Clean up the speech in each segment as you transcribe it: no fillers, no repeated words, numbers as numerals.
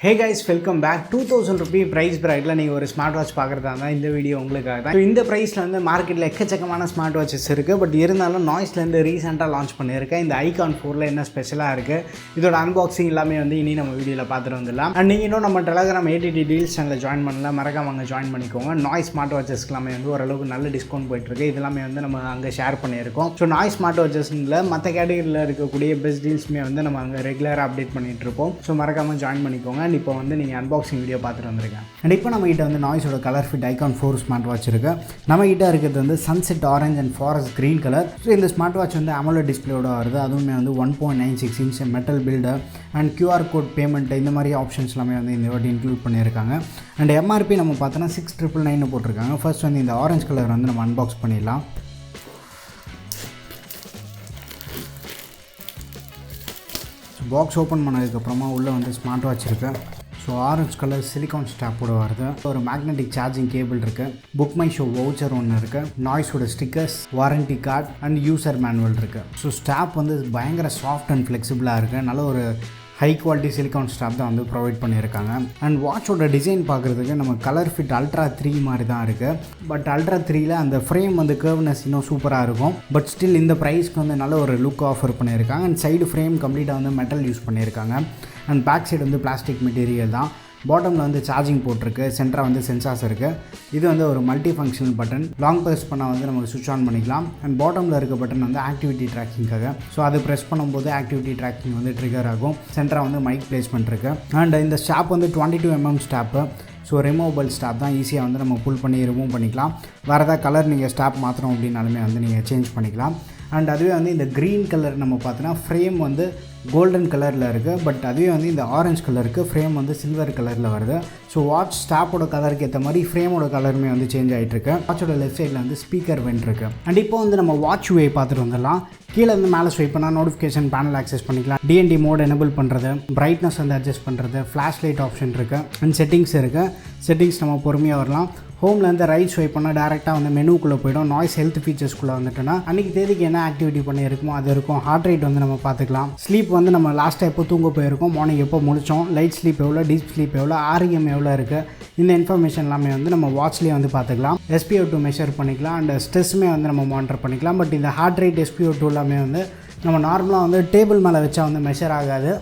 Hey guys, welcome back. 2000 rupee price bracket நீங்க ஒரு smart watch பார்க்கறதா இருந்தா இந்த வீடியோ உங்களுக்காக தான். இந்த பிரைஸ்ல வந்து மார்க்கெட்ல எக்கச்சக்கமான ஸ்மார்ட் வாட்சஸ் இருக்கு. பட் இருந்தாலும் நாய்ஸ்ல இருந்து ரீசன்ட்டா லான்ச் பண்ணிருக்கேன் இந்த ஐகான் 4ல என்ன ஸ்பெஷலா இருக்கு, இதோட அன்பாக்சிங் எல்லாமே வந்து இனி நம்ம வீடியோல பார்த்துட்டு வந்துடலாம். அண்ட் நீங்க இன்னும் நம்ம Telegram ATT டீல்ஸ் சேனல்ல ஜாயின் பண்ணல, மறக்காம அங்க ஜாயின் பண்ணிக்கோங்க. நாய்ஸ் ஸ்மார்ட் வாட்சஸ்க்கு எல்லாமே வந்து ஓரளவுக்கு நல்ல டிஸ்கவுண்ட் போயிட்டு இருக்கு. இதெல்லாமே வந்து நம்ம அங்க ஷேர் பண்ணியிருக்கோம். ஸோ நாய்ஸ் ஸ்மார்ட் வாட்சஸ்ல மற்ற கேட்டகரியில் இருக்கக்கூடிய பெஸ்ட் டீல்ஸ்மே வந்து நம்ம அங்கே ரெகுலராக அப்டேட் பண்ணிட்டு இருப்போம். ஸோ மறக்காம ஜாயின் பண்ணிக்கோங்க. அண்ட் இப்போ வந்து நீங்கள் அன்பாக்சிங் வீடியோ பார்த்துட்டு வந்திருக்கேன். அண்ட் இப்போ நம்ம கிட்ட வந்து நாய்ஸோட ColorFit ஐகான் 4 ஸ்மார்ட் வாட்ச் இருக்கு. நம்ம கிட்ட இருக்கிறது வந்து sunset orange and forest green colour. So இந்த ஸ்மார்ட் வாட்ச் வந்து AMOLED டிஸ்பிளேயோட வருது. அதுவுமே வந்து 1.96 இன்ச் மெட்டல் பில்டர் அண்ட் QR கோட் பேமெண்ட் இந்த மாதிரி ஆப்ஷன்ஸ் எல்லாமே வந்து இந்த வாட்டி இன்க்ளூட் பண்ணியிருக்காங்க. அண்ட் MRP நம்ம பார்த்தோன்னா 6,999 போட்டிருக்காங்க. ஃபர்ஸ்ட் வந்து இந்த ஆரஞ்ச் கலர் வந்து நம்ம அன்பாக்ஸ் பண்ணிடலாம். பாக்ஸ் ஓப்பன் பண்ணதுக்கப்புறமா உள்ளே வந்து ஸ்மார்ட் வாட்ச் இருக்குது. ஸோ ஆரஞ்ச் கலர் சிலிகான் ஸ்டாப்போட வருது. ஒரு மேக்னெட்டிக் சார்ஜிங் கேபிள் இருக்குது. புக் மை ஷோ வவுச்சர் ஒன்று இருக்குது. நாய்ஸோட stickers, warranty card and user manual இருக்குது. ஸோ ஸ்டாப் வந்து பயங்கர சாஃப்ட் அண்ட் ஃப்ளெக்சிபிளாக இருக்குது. நல்ல ஒரு ஹை குவாலிட்டி சிலிகான் ஸ்டாப் தான் வந்து ப்ரொவைட் பண்ணியிருக்காங்க. அண்ட் வாட்சோட டிசைன் பார்க்குறதுக்கு நம்ம ColorFit Ultra 3 மாதிரி தான் இருக்குது. பட் Ultra 3ல அந்த ஃப்ரேம் வந்து கர்வ்னஸ் இன்னும் சூப்பராக இருக்கும். பட் ஸ்டில் இந்த ப்ரைஸ்க்கு வந்து நல்ல ஒரு லுக் ஆஃபர் பண்ணியிருக்காங்க. அண்ட் சைடு ஃப்ரேம் கம்ப்ளீட்டாக வந்து மெட்டல் யூஸ் பண்ணியிருக்காங்க. அண்ட் பேக் சைடு வந்து பிளாஸ்டிக் மெட்டீரியல் தான். பாட்டமில் வந்து சார்ஜிங் போட்டிருக்கு. சென்டராக வந்து சென்சார்ஸ் இருக்குது. இது வந்து ஒரு multi functional button. Long press பண்ணால் வந்து நமக்கு சுவிட்ச் ஆன் பண்ணிக்கலாம். அண்ட் பாட்டமில் இருக்க பட்டன் வந்து ஆக்டிவிட்டி ட்ராக்கிங்காக. ஸோ அது ப்ரெஸ் பண்ணும்போது ஆக்டிவிட்டி ட்ராக்கிங் வந்து ட்ரிகர் ஆகும். சென்டராக வந்து மைக் பிளேஸ்மெண்ட் இருக்குது. அண்ட் இந்த ஸ்டாப் வந்து 22 mm stop. So removable stop தான். ஈஸியாக வந்து நம்ம புல் பண்ணி ரிமூவ் பண்ணிக்கலாம். வேறு ஏதாவது கலர் நீங்கள் ஸ்டாப் மாற்றணும் அப்படின்னாலுமே வந்து நீங்கள் சேஞ்ச் பண்ணிக்கலாம். அண்ட் அதுவே வந்து இந்த க்ரீன் கலர் நம்ம பார்த்தோன்னா ஃப்ரேம் வந்து கோல்டன் கலரில் இருக்குது. பட் அதுவே வந்து இந்த ஆரஞ்ச் கலருக்கு ஃப்ரேம் வந்து சில்வர் கலரில் வருது. ஸோ வாட்ச் ஸ்டாப்போட கலருக்கு ஏற்ற மாதிரி ஃப்ரேமோட கலருமே வந்து சேஞ்ச் ஆகிட்டுருக்கு. வாட்சோட லெஃப்ட் சைடில் வந்து ஸ்பீக்கர் வென்ட் இருக்குது. அண்ட் இப்போ வந்து நம்ம வாட்ச் வே பார்த்துட்டு வந்துடலாம். கீழே வந்து மேலே ஸ்வைப் பண்ணால் நோட்டிஃபிகேஷன் பேனல் ஆக்சஸ் பண்ணிக்கலாம். DND மோட் எனபிள் பண்ணுறது, பிரைட்னஸ் வந்து அட்ஜஸ்ட் பண்ணுறது, ஃப்ளாஷ் லைட் ஆப்ஷன் இருக்குது. அண்ட் செட்டிங்ஸ் இருக்குது. செட்டிங்ஸ் நம்ம பொறுமையாக வரலாம். ஹோமில் வந்து ரைட் ஸ்வைப் பண்ணால் டேரெக்டாக வந்து மெனுக்குள்ளே போய்டும். நாய்ஸ் ஹெல்த் ஃபீச்சர்ஸ்குள்ளே வந்துட்டோன்னா அன்றைக்கி தேதிக்கு என்ன ஆக்டிவிட்டி பண்ணி இருக்குமோ அது இருக்கும். ஹார்ட் ரேட் வந்து நம்ம பார்த்துக்கலாம். ஸ்லீப் வந்து நம்ம லாஸ்ட்டாக எப்போ தூங்க போயிருக்கோம், மார்னிங் எப்போ முடித்தோம், லைட் ஸ்லீப் எவ்வளோ, டீப் ஸ்லீப் எவ்வளோ, REM எவ்வளோ இருக்குது, இந்த இன்ஃபர்மேஷன் எல்லாமே வந்து நம்ம வாட்ச்லேயே வந்து பார்த்துக்கலாம். SpO2 மெஷர் பண்ணிக்கலாம். அண்ட் ஸ்ட்ரெஸ்ஸுமே வந்து நம்ம மானிட்டர் பண்ணிக்கலாம். பட் இந்த ஹார்ட் ரேட் SpO2 எல்லாமே வந்து நம்ம நார்மலாக வந்து டேபிள் மேலே வச்சா வந்து மெஷர் ஆகாது.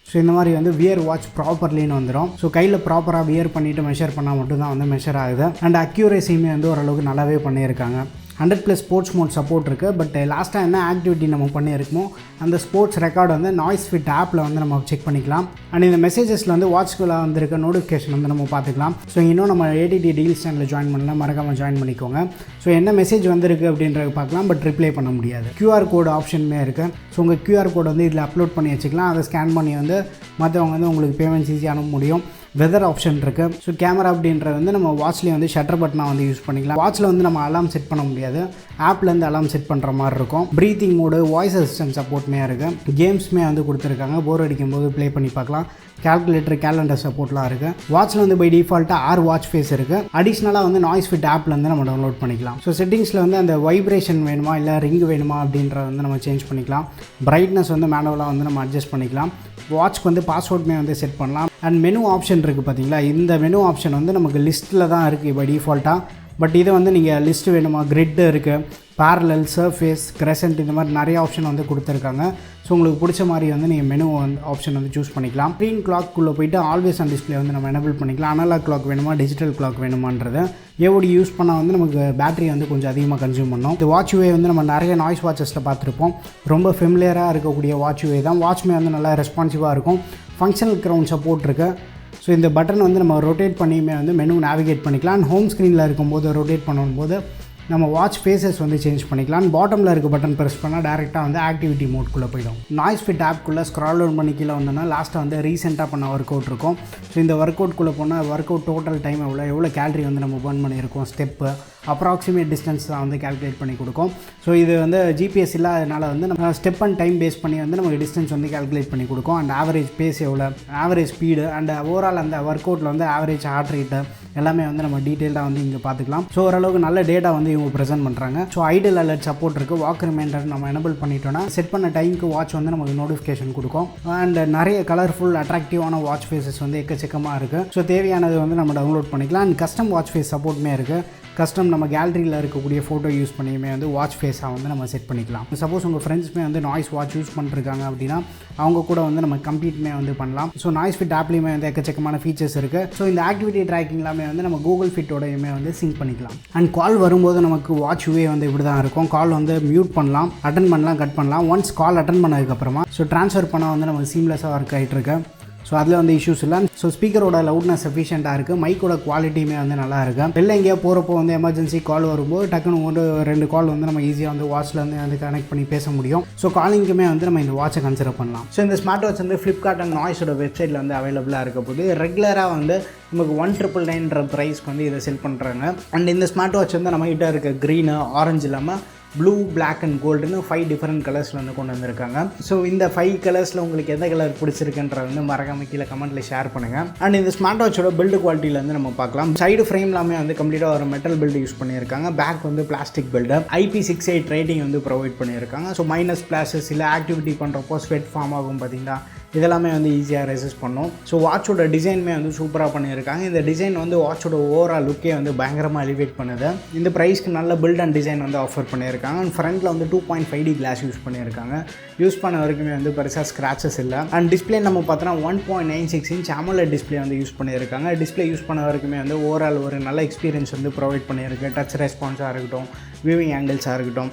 ஸோ இந்த மாதிரி வந்து வியர் வாட்ச் ப்ராப்பர்லின்னு வந்துடும். ஸோ கையில் ப்ராப்பராக வியர் பண்ணிவிட்டு மெஷர் பண்ணால் மட்டும்தான் வந்து மெஷர் ஆகுது. அண்ட் அக்யூரேசியுமே வந்து ஓரளவுக்கு நல்லாவே பண்ணியிருக்காங்க. 100+ ஸ்போர்ட்ஸ் மோட் சப்போர்ட் இருக்குது. பட் லாஸ்ட்டாக என்ன ஆக்டிவிட்டி நம்ம பண்ணியிருக்கோமோ அந்த ஸ்போர்ட்ஸ் ரெக்கார்டு வந்து நாய்ஸ் ஃபிட் ஆப்பில் வந்து நம்ம செக் பண்ணிக்கலாம். அண்ட் இந்த மெசேஜஸில் வந்து வாட்ச்குள்ளே வந்துருக்க நோட்டிஃபிகேஷன் வந்து நம்ம பார்த்துக்கலாம். ஸோ இன்னும் நம்ம ATT டீல்ஸ் சேனலில் ஜாயின் பண்ணலாம், மறக்காமல் ஜாயின் பண்ணிக்கோங்க. ஸோ என்ன மெசேஜ் வந்திருக்கு அப்படின்றது பார்க்கலாம். பட் ரிப்ளை பண்ண முடியாது. QR கோடு ஆப்ஷனுமே இருக்குது. ஸோ உங்கள் QR கோடு வந்து இதில் அப்லோட் பண்ணி வச்சுக்கலாம். அதை ஸ்கேன் பண்ணி வந்து மற்றவங்க வந்து உங்களுக்கு பேமெண்ட்ஸ் ஈஸியாக அனுப்ப முடியும். வெதர் ஆப்ஷன் இருக்குது. ஸோ கேமரா அப்படின்றது வந்து நம்ம வாட்ச்லேயே வந்து ஷட்டர் பட்டனாக வந்து யூஸ் பண்ணிக்கலாம். வாட்சில் வந்து நம்ம அலாம் செட் பண்ண முடியாது. ஆப்லேருந்து அலாம் செட் பண்ணுற மாதிரி இருக்கும். ப்ரீத்திங் மோடு, வாய்ஸ் அசிஸ்டன்ட் சப்போர்ட்மே இருக்குது. கேம்ஸ்மே வந்து கொடுத்துருக்காங்க. போர் அடிக்கும் போது ப்ளே பண்ணி பார்க்கலாம். கால்குலேட்டர், கேலண்டர் சப்போர்ட்லாம் இருக்குது. வாட்சில் வந்து பை டிஃபால்ட்டாக 6 வாட்ச் ஃபேஸ் இருக்குது. அடிஷ்னலாக வந்து நாய்ஸ் ஃபிட் ஆப்லேருந்து நம்ம டவுன்லோட் பண்ணிக்கலாம். ஸோ செட்டிங்ஸில் வந்து அந்த வைப்ரேஷன் வேணுமா இல்லை ரிங் வேணுமா அப்படின்றத வந்து நம்ம சேஞ்ச் பண்ணிக்கலாம். பிரைட்னஸ் வந்து மேனுவலாக வந்து நம்ம அட்ஜஸ்ட் பண்ணிக்கலாம். வாட்ச்க்கு வந்து பாஸ்வேர்டுமே வந்து செட் பண்ணலாம். அண்ட் மெனு ஆப்ஷன் இருக்குது பார்த்தீங்களா, இந்த மெனு ஆப்ஷன் வந்து நமக்கு லிஸ்ட்டில் தான் இருக்குது பை டிஃபால்ட்டாக. பட் இதை வந்து நீங்கள் லிஸ்ட் வேணுமா, கிரிட் இருக்குது, பேரலல், சர்ஃபேஸ், கிரெசன்ட், இந்த மாதிரி நிறைய ஆப்ஷன் வந்து கொடுத்துருக்காங்க. ஸோ உங்களுக்கு பிடிச்ச மாதிரி வந்து நீங்கள் மெனு வந்து ஆப்ஷன் வந்து சூஸ் பண்ணிக்கலாம். ஸ்க்ரீன் கிளாக்குள்ளே போய்ட்டு ஆல்வேஸ் ஆன் டிஸ்பிளே வந்து நம்ம எனபிள் பண்ணிக்கலாம். அனலாக் கிளாக் வேணுமா, டிஜிட்டல் கிளாக் வேணுமான்றது. AOD யூஸ் பண்ணால் வந்து நமக்கு பேட்டரி வந்து கொஞ்சம் அதிகமாக கன்சியூம் பண்ணோம். இந்த வாட்ச் வே வந்து நம்ம நிறைய நாய்ஸ் வாட்சஸில் பார்த்துருப்போம். ரொம்ப ஃபெமிலியராக இருக்கக்கூடிய வாட்ச் வே தான். வாட்ச்மே வந்து நல்லா ரெஸ்பான்சிவாக இருக்கும். ஃபங்க்ஷனல் க்ரவுண்ட் சப்போர்ட் இருக்குது. ஸோ இந்த பட்டன் வந்து நம்ம ரொட்டேட் பண்ணியுமே வந்து மெனு நேவிகேட் பண்ணிக்கலாம். அண்ட் ஹோம் ஸ்க்ரீனில் இருக்கும்போது ரொட்டேட் பண்ணும்போது நம்ம வாட்ச் ஃபேஸஸ் வந்து சேஞ்ச் பண்ணிக்கலாம். பாட்டமில் இருக்க பட்டன் ப்ரெஸ் பண்ணால் டேரெக்டாக வந்து ஆக்டிவிட்டி மோட்குள்ளே போயிடும். நாய்ஸ் ஃபிட் ஆப்குள்ளே ஸ்க்ரால் டவுன் பண்ணி கீழே வந்தோன்னா லாஸ்ட்டாக வந்து ரீசெண்டாக பண்ண ஒர்க் அவுட் இருக்கும். ஸோ இந்த ஒர்க் அவுட்குள்ளே போனால் ஒர்க் அவுட் டோட்டல் டைம் எவ்வளோ கேலரி வந்து நம்ம பர்ன் பண்ணியிருக்கோம், ஸ்டெப்பு, அப்ராக்சிமேட் டிஸ்டன்ஸ் தான் வந்து கால்குலேட் பண்ணி கொடுக்கும். ஸோ இது வந்து ஜிபிஎஸ் இல்லாதனால வந்து நம்ம ஸ்டெப் அண்ட் டைம் பேஸ் பண்ணி வந்து நமக்கு டிஸ்டன்ஸ் வந்து கால்குலேட் பண்ணி கொடுக்கும். அண்ட் ஆவரேஜ் பேஸ் எவ்வளோ, ஆவரேஜ் ஸ்பீடு அண்ட் ஓவரால் அந்த ஒர்க் அவுட்டில் வந்து ஆவரேஜ் ஹார்ட் ரேட்டு எல்லாமே வந்து நம்ம டீட்டெயிலாக வந்து இங்கே பார்த்துக்கலாம். ஸோ ஓரளவுக்கு நல்ல டேட்டா வந்து இவங்க ப்ரெசென்ட் பண்ணுறாங்க. ஸோ ஐடியல் அலர்ட் சப்போர்ட் இருக்குது. வாக் ரிமைண்டர் நம்ம எனபிள் பண்ணிட்டோன்னா செட் பண்ண டைமுக்கு வாட்ச் வந்து நமக்கு நோட்டிஃபிகேஷன் கொடுக்கும். அண்ட் நிறைய கலர்ஃபுல் அட்ராக்டிவான வாட்ச் ஃபேஸஸ் வந்து எக்கச்சக்கமாக இருக்குது. ஸோ தேவையானது வந்து நம்ம டவுன்லோட் பண்ணிக்கலாம். அண்ட் கஸ்டம் வாட்ச் ஃபேஸ் சப்போர்ட்டுமே இருக்குது. கஸ்டம் நம்ம கேலரியில் இருக்கக்கூடிய ஃபோட்டோ யூஸ் பண்ணியுமே வந்து வாட்ச் ஃபேஸாக வந்து நம்ம செட் பண்ணிக்கலாம். சப்போஸ் உங்கள் ஃப்ரெண்ட்ஸுமே வந்து நாய்ஸ் வாட்ச் யூஸ் பண்ணிருக்காங்க அப்படின்னா அவங்க கூட வந்து நம்ம கம்ப்ளீட்டுமே வந்து பண்ணலாம். ஸோ நாய்ஸ் ஃபிட் ஆப்லேயுமே வந்து எக்கச்சக்கமான ஃபீச்சர்ஸ் இருக்குது. ஸோ இந்த ஆக்டிவிட்டி ட்ராக்கிங் எல்லாமே வந்து நம்ம கூகுள் ஃபிட்டோடையுமே வந்து சிங்க் பண்ணிக்கலாம். அண்ட் கால் வரும்போது நமக்கு வாட்ச் வே வந்து இப்படி தான் இருக்கும். கால் வந்து மியூட் பண்ணலாம், அட்டன் பண்ணலாம், கட் பண்ணலாம். ஒன்ஸ் கால் அட்டன் பண்ணதுக்கப்புறமா ஸோ ட்ரான்ஸ்ஃபர் பண்ணால் வந்து நமக்கு சீம்லெஸ்ஸாக ஒர்க் ஆகிட்டு இருக்கு. ஸோ அதில் வந்து இஷ்யூஸ் இல்லை. ஸோ ஸ்பீக்கரோட லவுட்னஸ் சஃபிஷியண்ட்டாக இருக்குது. மைக்கோட குவாலிட்டியுமே வந்து நல்லா இருக்குது. வெளில எங்கேயா போகிறப்போ வந்து எமர்ஜென்சி கால் வரும்போது டக்குன்னு 2 கால் வந்து நம்ம ஈஸியாக வந்து வாட்சில் வந்து கனெக்ட் பண்ணி பேச முடியும். ஸோ காலிங்குமே வந்து நம்ம இந்த வாட்சை கன்சிடர் பண்ணலாம். ஸோ இந்த ஸ்மார்ட் வாட்ச் வந்து ஃப்ளிப்கார்ட் அண்ட் நாய்ஸோட வெப்சைட்டில் வந்து அவைலபிளாக இருக்க போது ரெகுலராக வந்து நமக்கு 1999 ப்ரைஸ்க்கு வந்து இதை செல் பண்ணுறாங்க. அண்ட் இந்த ஸ்மார்ட் வாட்ச் வந்து நம்ம கிட்ட இருக்க க்ரீனு, ஆரஞ்சு இல்லாமல் ப்ளூ, பிளாக் அண்ட் கோல்டுன்னு 5 டிஃப்ரெண்ட் கலர்ஸில் வந்து கொண்டு வந்திருக்காங்க. ஸோ இந்த 5 கலர்ஸில் உங்களுக்கு எந்த கலர் பிடிச்சிருக்குன்ற வந்து மறக்காம கீழே கமெண்ட்டில் ஷேர் பண்ணுங்கள். அண்ட் இந்த ஸ்மார்ட் வாட்சோட பில்டு குவாலிட்டியில் வந்து நம்ம பார்க்கலாம். சைடு ஃப்ரேம் எல்லாமே வந்து கம்ப்ளீட்டாக ஒரு மெட்டல் பில்டு யூஸ் பண்ணியிருக்காங்க. பேக் வந்து பிளாஸ்டிக் பில்டு. IP68 ரேட்டிங் வந்து ப்ரொவைட் பண்ணியிருக்காங்க. ஸோ மைனஸ் ஸ்பிளாஷஸ் இல்லை ஆக்டிவிட்டி பண்ணுறப்போ ஸ்வெட் ஃபார்ம் ஆகும் பார்த்தீங்கன்னா இதெல்லாமே வந்து ஈஸியாக ரெசிஸ்ட் பண்ணும். ஸோ வாட்சோட டிசைனுமே வந்து சூப்பராக பண்ணியிருக்காங்க. இந்த டிசைன் வந்து வாட்சோட ஓவரால் லுக்கே வந்து பயங்கரமாக எலிவேட் பண்ணுது. இந்த ப்ரைஸ்க்கு நல்ல பில்ட் அண்ட் டிசைன் வந்து ஆஃபர் பண்ணியிருக்காங்க. அண்ட் ஃப்ரண்ட்டில் வந்து 2.5D கிளாஸ் யூஸ் பண்ணியிருக்காங்க. யூஸ் பண்ண வரைக்குமே வந்து பெருசாக ஸ்க்ராச்சஸ் இல்லை. அண்ட் டிஸ்பிளே நம்ம பார்த்தோன்னா 1.96 இன்ச் AMOLED டிஸ்பிளே வந்து யூஸ் பண்ணியிருக்காங்க. டிஸ்பிளே யூஸ் பண்ண வரைக்குமே வந்து ஓவரால் ஒரு நல்ல எக்ஸ்பீரியன்ஸ் வந்து ப்ரொவைட் பண்ணியிருக்கு. டச் ரெஸ்பான்ஸாக இருக்கட்டும், வியூவிங் ஆங்கிள்ஸாக இருக்கட்டும்,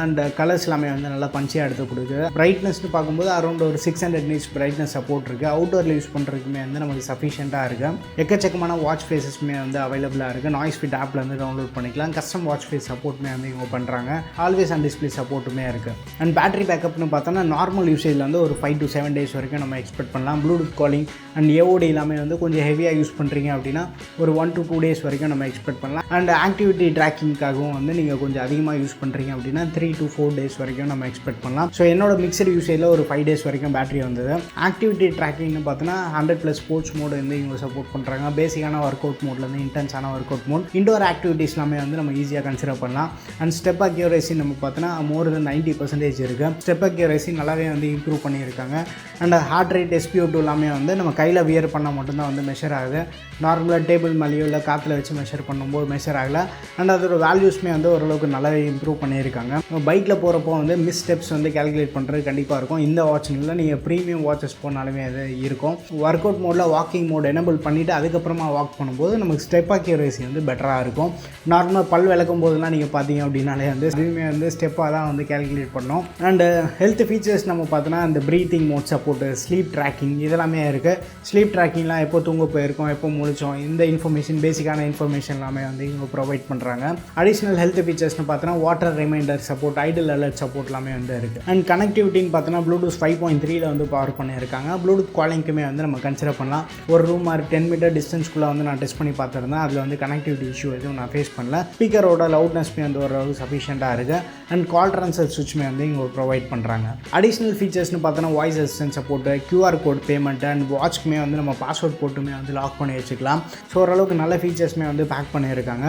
அண்ட் கலர்ஸ் எல்லாமே வந்து நல்லா பஞ்சியாக எடுத்து கொடுக்குது. பிரைட்னஸ்னு பார்க்கும்போது அரௌண்ட் ஒரு 600 nits பிரைட்னஸ் சப்போர்ட் இருக்குது. அவுட்டோரில் யூஸ் பண்ணுறதுக்குமே வந்து நமக்கு சஃபிஷியண்ட்டாக இருக்குது. எக்கச்சக்கமான வாட்ச் ஃபேஸஸ்மே வந்து அவைலபிளாக இருக்குது. நாய்ஸ் ஃபிட் ஆப்பில் வந்து டவுன்லோட் பண்ணிக்கலாம். கஸ்டம் வாட்ச் ஃபேஸ் சப்போர்ட்டுமே வந்து இவங்க பண்ணுறாங்க. ஆல்வேஸ் ஆன் டிஸ்பிளே சப்போர்ட்டுமே இருக்குது. அண்ட் பேட்டரி பேக்கப்னு பார்த்தோன்னா நார்மல் யூசேஜில் வந்து ஒரு 5 to 7 days வரைக்கும் நம்ம எக்ஸ்பெக்ட் பண்ணலாம். ப்ளூடூத் காலிங் அண்ட் AOD எல்லாமே வந்து கொஞ்சம் ஹெவியாக யூஸ் பண்ணுறீங்க அப்படின்னா ஒரு 1 to 2 days வரைக்கும் நம்ம எக்ஸ்பெக்ட் பண்ணலாம். அண்ட் ஆக்டிவிட்டி ட்ராக்கிங்காகவும் வந்து நீங்கள் கொஞ்சம் அதிகமாக யூஸ் பண்ணுறீங்க அப்படின்னா 3 to 4 days வரைக்கும் நம்ம எக்ஸ்பெக்ட் பண்ணலாம். ஸோ என்னோட மிக்சர் யூசேஜில் ஒரு 5 days வரைக்கும் பேட்டரி வந்தது. ஆக்டிவிட்டி ட்ராக்கிங்னு பார்த்தோன்னா 100+ ஸ்போர்ட்ஸ் மோடு வந்து இவங்க சப்போர்ட் பண்ணுறாங்க. பேசிக்கான ஒர்க் அவுட் மோட்லேருந்து இன்டென்ஸான workout mode, indoor activities எல்லாமே வந்து நம்ம ஈஸியாக கன்சிடர் பண்ணலாம். அண்ட் ஸ்டெப் அக்யூரேசி நம்ம பார்த்தோன்னா மோர் தென் 90% இருக்குது. ஸ்டெப் அக்யூரேசி நல்லாவே வந்து இம்ப்ரூவ் பண்ணியிருக்காங்க. அண்ட் ஹார்ட் ரேட், SpO2 எல்லாமே வந்து நம்ம கையில் வியர் பண்ணால் மட்டும்தான் வந்து மெஷர் ஆகுது. நார்மலாக டேபிள் மேலேயோ இல்லை காற்றுல வச்சு மெஷர் பண்ணும்போது மெஷர் ஆகலை. அண்ட் அதோட வேல்யூஸ்மே வந்து ஓரளவுக்கு நல்லாவே இம்ப்ரூவ் பண்ணியிருக்காங்க. பைக்கில் போகிறப்போ வந்து மிஸ் ஸ்டெப்ஸ் வந்து கேல்குலேட் பண்ணுறது கண்டிப்பாக இருக்கும். இந்த வாட்சில் நீங்கள் ப்ரீமியம் வாட்சஸ் போனாலுமே அது இருக்கும். ஒர்க் அவுட் மோடில் வாக்கிங் மோட் எனபிள் பண்ணிவிட்டு அதுக்கப்புறமா வாக் பண்ணும்போது நமக்கு ஸ்டெப் அக்யூரேசி வந்து பெட்டராக இருக்கும். நார்மலாக பல் விளக்கும் போதெல்லாம் நீங்கள் பார்த்தீங்க அப்படின்னாலே வந்து இதுவுமே வந்து ஸ்டெப்பாக தான் வந்து கேல்குலேட் பண்ணோம். அண்டு ஹெல்த் ஃபீச்சர்ஸ் நம்ம பார்த்தோன்னா இந்த breathing mode support, sleep tracking இதெல்லாமே இருக்குது. ஸ்லீப் ட்ராக்கிங்லாம் எப்போ தூங்க போயிருக்கோம், எப்போ முழிச்சோம், இந்த இன்ஃபர்மேஷன், பேசிக்கான இன்ஃபர்மேஷன் எல்லாமே வந்து இவங்க ப்ரொவைட் பண்ணுறாங்க. அடிஷ்னல் ஹெல்த் ஃபீச்சர்ஸ்னு பார்த்தோன்னா water reminder support, idle alert support எல்லாமே வந்து இருக்குது. அண்ட் கனெக்டிவிட்டின்னு பார்த்தோன்னா ப்ளூடூத் 5.3 வந்து பவர் பண்ணியிருக்காங்க. ப்ளூடூத் காலிங்க்குமே வந்து நம்ம கன்சிடர் பண்ணலாம். ஒரு ரூம் மாதிரி 10 மீட்டர் டிஸ்டன்ஸ்குள்ளே வந்து நான் டெஸ்ட் பண்ணி பார்த்துருந்தேன். அதில் வந்து கனெக்டிவிட்டி இஷ்யூ எதுவும் நான் ஃபேஸ் பண்ணல. ஸ்பீக்கரோட லவுட்னஸ்மே வந்து ஓரளவு சஃபிஷியண்ட்டாக இருக்குது. அண்ட் கால் ட்ரான்ஸ்ஃபர் சுவிட்ச்மே வந்து இங்கே ப்ரொவைட் பண்ணுறாங்க. அடிஷ்னல் ஃபீச்சர்ஸ்னு பார்த்தோன்னா voice assistant support, QR code payment and வாட்ச்க்குமே வந்து நம்ம பாஸ்வேர்ட் போட்டுமே வந்து லாக் பண்ணி வச்சுக்கலாம். ஸோ ஓரளவுக்கு நல்ல ஃபீச்சர்ஸ்மே வந்து பேக் பண்ணியிருக்காங்க.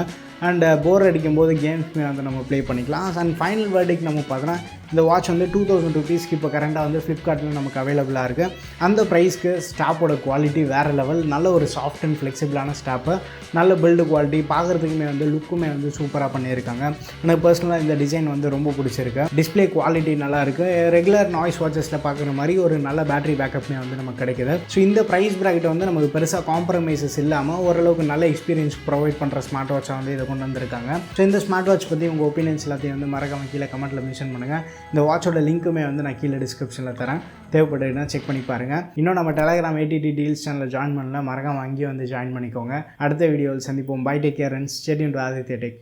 அண்ட் போர் அடிக்கும்போது கேம்ஸ்மே வந்து நம்ம ப்ளே பண்ணிக்கலாம். அண்ட் ஃபைனல் வேர்டிக் நம்ம பார்த்தோன்னா இந்த வாட்ச் வந்து 2000 rupeesக்கு இப்போ கரண்ட்டாக வந்து ஃப்ளிப்கார்ட்டில் நமக்கு அவைலபிளாக இருக்குது. அந்த ப்ரைஸ்க்கு ஸ்டாப்போட குவாலிட்டி வேறு லெவல். நல்ல ஒரு சாஃப்ட் அண்ட் ஃப்ளெக்சிபிளான ஸ்டாப்பு, நல்ல பில்டு குவாலிட்டி, பார்க்குறதுக்குமே வந்து லுக்குமே வந்து சூப்பராக பண்ணியிருக்காங்க. எனக்கு பர்சனலாக இந்த டிசைன் வந்து ரொம்ப பிடிச்சிருக்கு. டிஸ்பிளே குவாலிட்டி நல்லா இருக்குது. ரெகுலர் நாய்ஸ் வாட்சஸில் பார்க்குற மாதிரி ஒரு நல்ல பேட்டரி பேக்கப்மே வந்து நமக்கு கிடைக்குது. ஸோ இந்த ப்ரைஸ் ப்ராக்கெட் வந்து நமக்கு பெருசாக காம்ப்ரமைசஸ் இல்லாமல் ஓரளவுக்கு நல்ல எக்ஸ்பீரியன்ஸ் ப்ரொவைட் பண்ணுற ஸ்மார்ட் வாட்சை வந்து இதை கொண்டு வந்திருக்காங்க. ஸோ இந்த ஸ்மார்ட் வாட்ச் பற்றி உங்கள் ஒப்பீனியன்ஸ் எல்லாத்தையும் வந்து மறக்காம கீழே கமெண்ட்டில் மென்ஷன் பண்ணுங்கள். இந்த வாட்சோட லிங்க்குமே வந்து நான் கீழே டிஸ்கிரிப்ஷனில் தரேன். தேவைப்படுதுன்னா செக் பண்ணி பாருங்கள். இன்னும் நம்ம டெலகிராம் ATT டீல்ஸ் சேனலில் ஜாயின் பண்ணல, மறக்காம அங்கேயும் வந்து ஜாயின் பண்ணிக்கோங்க. அடுத்த வீடியோவில் சந்திப்போம். Bye, take care and stay tuned with Aditya tech.